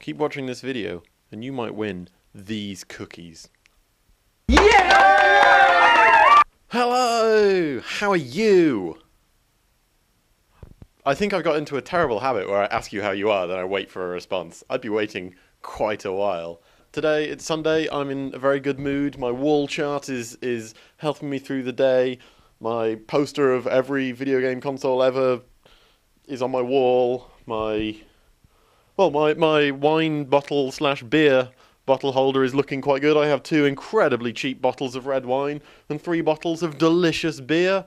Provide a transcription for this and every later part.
Keep watching this video, and you might win these cookies. Yeah! Hello! How are you? I think I've got into a terrible habit where I ask you how you are, then I wait for a response. I'd be waiting quite a while. Today, it's Sunday, I'm in a very good mood. My wall chart is helping me through the day. My poster of every video game console ever is on my wall. My wine bottle / beer bottle holder is looking quite good. I have 2 incredibly cheap bottles of red wine and 3 bottles of delicious beer.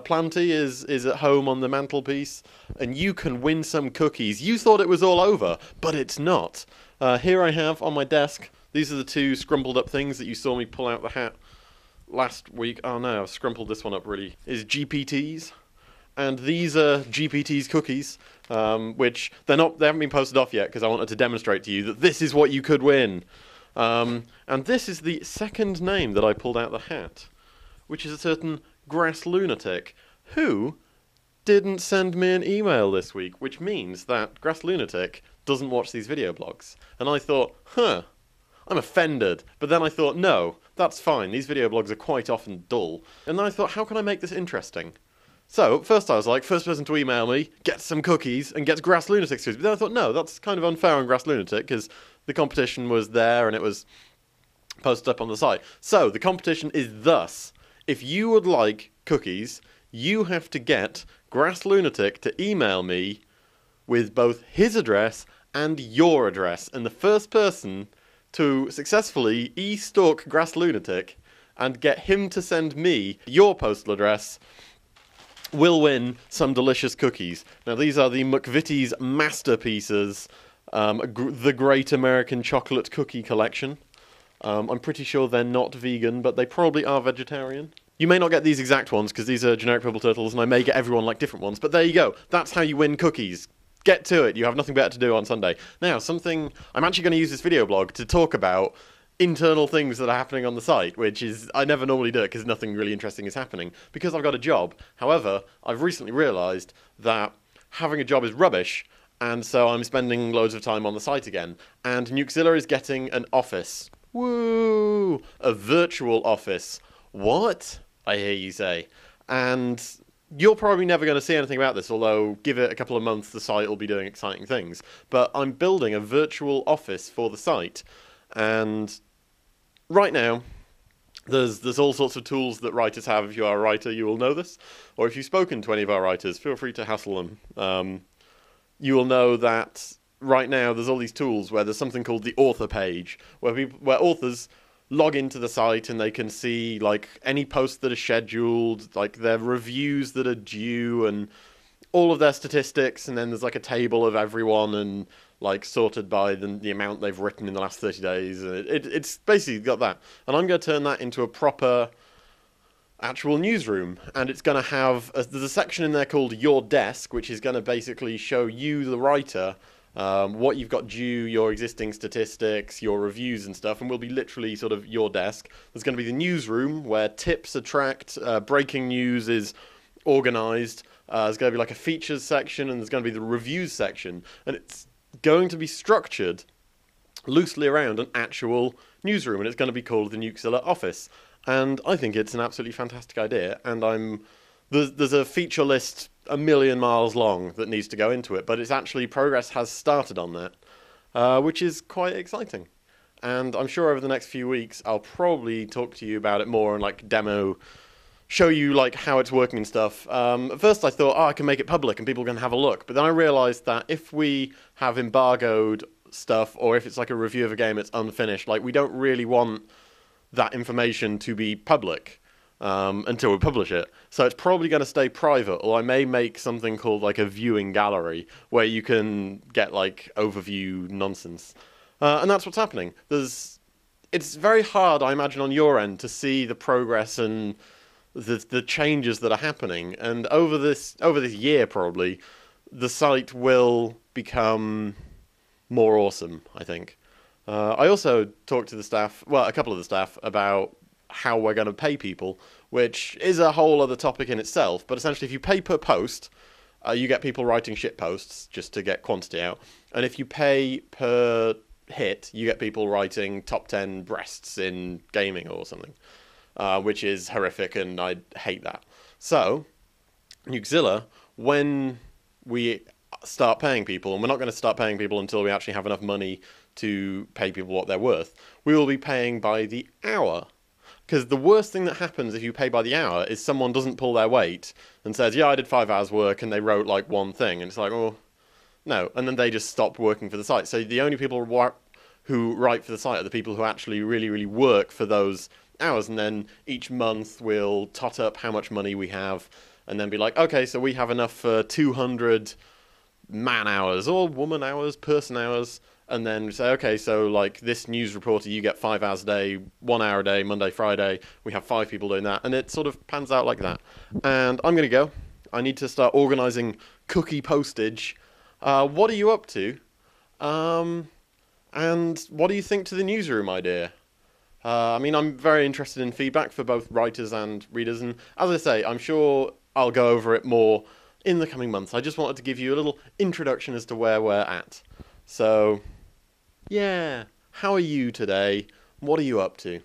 Planty is at home on the mantelpiece, and you can win some cookies. You thought it was all over, but it's not. Here I have on my desk, these are the 2 scrumpled up things that you saw me pull out the hat last week. Oh no, I've scrumpled this one up really. Is GPTs. And these are GPT's cookies, which they haven't been posted off yet because I wanted to demonstrate to you that this is what you could win. And this is the second name that I pulled out the hat, which is a certain Grass Lunatic, who didn't send me an email this week, which means that Grass Lunatic doesn't watch these video blogs. And I thought, I'm offended. But then I thought, no, that's fine. These video blogs are quite often dull. And then I thought, how can I make this interesting? So, first I was like, first person to email me gets some cookies and gets Grass Lunatic's cookies. But then I thought, no, that's kind of unfair on Grass Lunatic, because the competition was there and it was posted up on the site. So, the competition is thus: if you would like cookies, you have to get Grass Lunatic to email me with both his address and your address. And the first person to successfully e-stalk Grass Lunatic and get him to send me your postal address will win some delicious cookies. Now, these are the McVitie's Masterpieces, the Great American Chocolate Cookie Collection. I'm pretty sure they're not vegan, but they probably are vegetarian. You may not get these exact ones, because these are generic purple turtles, and I may get everyone like different ones, but there you go. That's how you win cookies. Get to it. You have nothing better to do on Sunday. Now, I'm actually going to use this video blog to talk about internal things that are happening on the site, which is, I never normally do it because nothing really interesting is happening, because I've got a job. However, I've recently realised that having a job is rubbish, and so I'm spending loads of time on the site again. And Nukezilla is getting an office. Woo! A virtual office. What? I hear you say. And you're probably never going to see anything about this, although give it a couple of months, the site will be doing exciting things. But I'm building a virtual office for the site. And right now, there's all sorts of tools that writers have. If you are a writer, you will know this. Or if you've spoken to any of our writers, feel free to hassle them. You will know that right now there's all these tools where there's something called the author page, where authors log into the site and they can see like any posts that are scheduled, like their reviews that are due, and all of their statistics. And then there's like a table of everyone and like sorted by the amount they've written in the last 30 days. It's basically got that. And I'm going to turn that into a proper actual newsroom. And it's going to have, there's a section in there called Your Desk, which is going to basically show you, the writer, what you've got due, your existing statistics, your reviews and stuff, and will be literally sort of your desk. There's going to be the newsroom, where tips are tracked, breaking news is organised. There's going to be like a features section, and there's going to be the reviews section. And it's going to be structured loosely around an actual newsroom, and it's going to be called the Nukezilla office. And I think it's an absolutely fantastic idea, and there's a feature list a million miles long that needs to go into it, but it's actually, progress has started on that, which is quite exciting. And I'm sure over the next few weeks I'll probably talk to you about it more and like show you like how it's working and stuff. At first I thought, I can make it public and people can have a look. But then I realised that if we have embargoed stuff, or if it's like a review of a game that's unfinished, like we don't really want that information to be public until we publish it. So it's probably going to stay private, or I may make something called like a viewing gallery where you can get like overview nonsense. And that's what's happening. It's very hard, I imagine, on your end to see the progress and the changes that are happening, and over this year probably the site will become more awesome, I think. I also talked to the staff, well, a couple of the staff, about how we're going to pay people, which is a whole other topic in itself. But essentially, if you pay per post, You get people writing shit posts just to get quantity out. And if you pay per hit, you get people writing top 10 breasts in gaming or something, which is horrific, and I hate that. So, Nukezilla, when we start paying people, and we're not going to start paying people until we actually have enough money to pay people what they're worth, we will be paying by the hour. Because the worst thing that happens if you pay by the hour is someone doesn't pull their weight and says, yeah, I did 5 hours work, and they wrote like one thing, and it's like, oh, no. And then they just stop working for the site. So the only people who write for the site are the people who actually really, really work for those hours. And then each month we'll tot up how much money we have and then be like, okay, so we have enough for 200 man hours or woman hours, person hours. And then say, okay, so like this news reporter, you get 5 hours a day, 1 hour a day, Monday, Friday. We have 5 people doing that. And it sort of pans out like that. And I'm going to go. I need to start organising cookie postage. What are you up to? And what do you think to the newsroom idea? I mean, I'm very interested in feedback for both writers and readers. And as I say, I'm sure I'll go over it more in the coming months. I just wanted to give you a little introduction as to where we're at. So, yeah, how are you today? What are you up to?